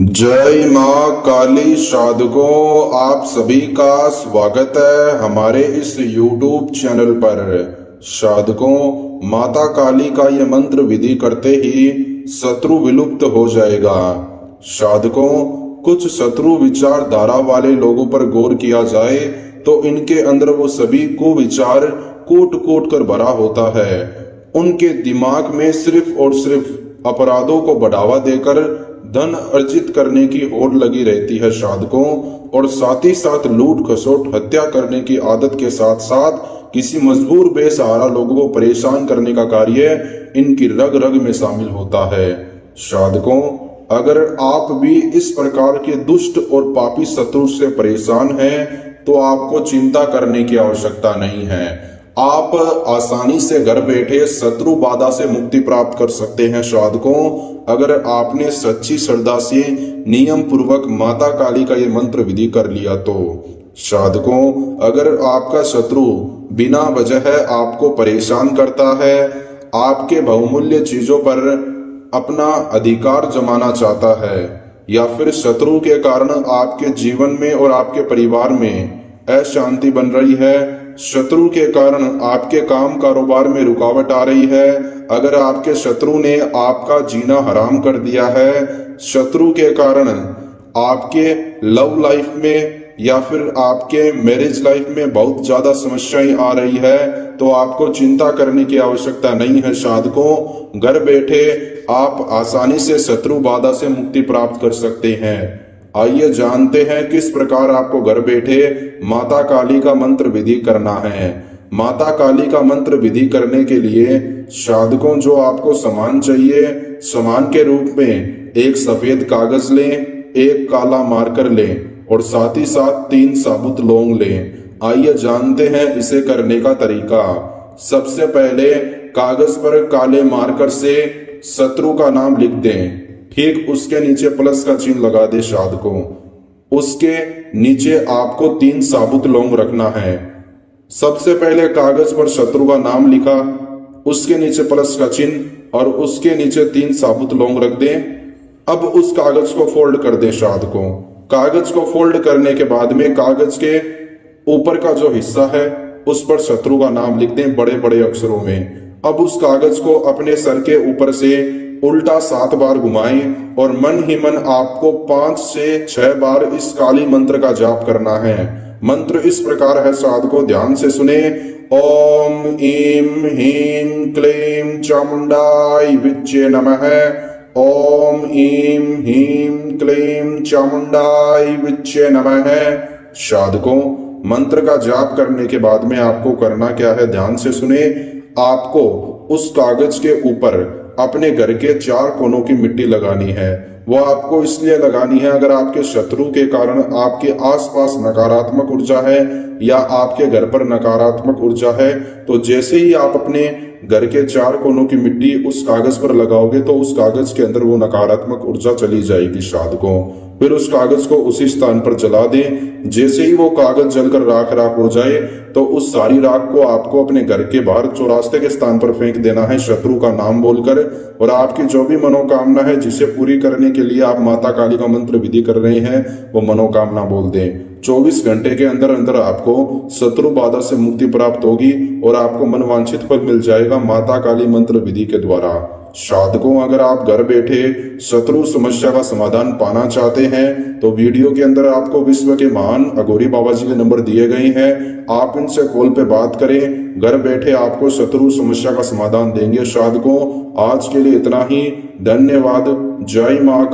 जय माँ काली साधकों, आप सभी का स्वागत है हमारे इस YouTube चैनल पर। साधकों, माता काली का ये मंत्र विधि करते ही शत्रु विलुप्त हो जाएगा। साधकों, कुछ शत्रु विचारधारा वाले लोगों पर गौर किया जाए तो इनके अंदर वो सभी कुविचार कूट कूट कर भरा होता है। उनके दिमाग में सिर्फ और सिर्फ अपराधों को बढ़ावा देकर धन अर्जित करने की होड़ लगी रहती है साधकों, और साथ ही साथ लूट खसोट हत्या करने की आदत के साथ साथ किसी मजबूर बेसहारा लोगों को परेशान करने का कार्य इनकी रग रग में शामिल होता है। साधकों, अगर आप भी इस प्रकार के दुष्ट और पापी शत्रु से परेशान हैं तो आपको चिंता करने की आवश्यकता नहीं है। आप आसानी से घर बैठे शत्रु बाधा से मुक्ति प्राप्त कर सकते हैं। साधकों, अगर आपने सच्ची श्रद्धा से नियम पूर्वक माता काली का ये मंत्र विधि कर लिया तो। साधकों, अगर आपका शत्रु बिना वजह आपको परेशान करता है, आपके बहुमूल्य चीजों पर अपना अधिकार जमाना चाहता है, या फिर शत्रु के कारण आपके जीवन में और आपके परिवार में अशांति बन रही है, शत्रु के कारण आपके काम कारोबार में रुकावट आ रही है, अगर आपके शत्रु ने आपका जीना हराम कर दिया है, शत्रु के कारण आपके लव लाइफ में या फिर आपके मैरिज लाइफ में बहुत ज्यादा समस्याएं आ रही है, तो आपको चिंता करने की आवश्यकता नहीं है। साधकों, घर बैठे आप आसानी से शत्रु बाधा से मुक्ति प्राप्त कर सकते हैं। आइए जानते हैं किस प्रकार आपको घर बैठे माता काली का मंत्र विधि करना है। माता काली का मंत्र विधि करने के लिए साधकों, जो आपको सामान चाहिए, सामान के रूप में एक सफेद कागज लें, एक काला मार्कर लें और साथ ही साथ 3 साबुत लौंग लें। आइए जानते हैं इसे करने का तरीका। सबसे पहले कागज पर काले मार्कर से शत्रु का नाम लिख दें, ठीक उसके नीचे प्लस का चिन्ह लगा दे। साधकों, उसके नीचे आपको 3 साबुत लौंग रखना है। सबसे पहले कागज पर शत्रु का नाम लिखा, उसके नीचे प्लस का चिन्ह और उसके नीचे 3 साबुत लौंग रख दें। अब उस कागज को फोल्ड कर दें। साधकों, कागज को फोल्ड करने के बाद में कागज के ऊपर का जो हिस्सा है उस पर शत्रु का नाम लिख दें बड़े बड़े अक्षरों में। अब उस कागज को अपने सर के ऊपर से उल्टा 7 बार घुमाएं और मन ही मन आपको 5 से 6 बार इस काली मंत्र का जाप करना है। मंत्र इस प्रकार है, साधकों ध्यान से सुने। ओम ईम हीम क्लीम चामुंडाय विच्चे नमः। ओम ईम हीम क्लीम चामुंडाय विच्चे नमः। साधकों, मंत्र का जाप करने के बाद में आपको करना क्या है, ध्यान से सुने। आपको उस कागज के ऊपर अपने घर के 4 कोनों की मिट्टी लगानी है। वो आपको इसलिए लगानी है, अगर आपके शत्रु के कारण आपके आसपास नकारात्मक ऊर्जा है या आपके घर पर नकारात्मक ऊर्जा है, तो जैसे ही आप अपने घर के 4 कोनों की मिट्टी उस कागज पर लगाओगे तो उस कागज के अंदर वो नकारात्मक ऊर्जा चली जाएगी। साधकों, फिर उस कागज को उसी स्थान पर जला दें। जैसे ही वो कागज जलकर राख राख हो जाए तो उस सारी राख को आपको अपने घर के बाहर चौरास्ते के स्थान पर फेंक देना है, शत्रु का नाम बोलकर। और आपकी जो भी मनोकामना है जिसे पूरी करने के लिए आप माता काली का मंत्र विधि कर रहे हैं, वो मनोकामना बोल दें। 24 घंटे के अंदर अंदर आपको शत्रु बाधा से मुक्ति प्राप्त होगी और आपको मनवांछित फल मिल जाएगा माता काली मंत्र विधि के द्वारा। साधकों, अगर आप घर बैठे शत्रु समस्या का समाधान पाना चाहते हैं तो वीडियो के अंदर आपको विश्व के महान अघोरी बाबा जी के नंबर दिए गए हैं। आप इनसे कॉल पे बात करें, घर बैठे आपको शत्रु समस्या का समाधान देंगे। साधकों, आज के लिए इतना ही। धन्यवाद। जय मां।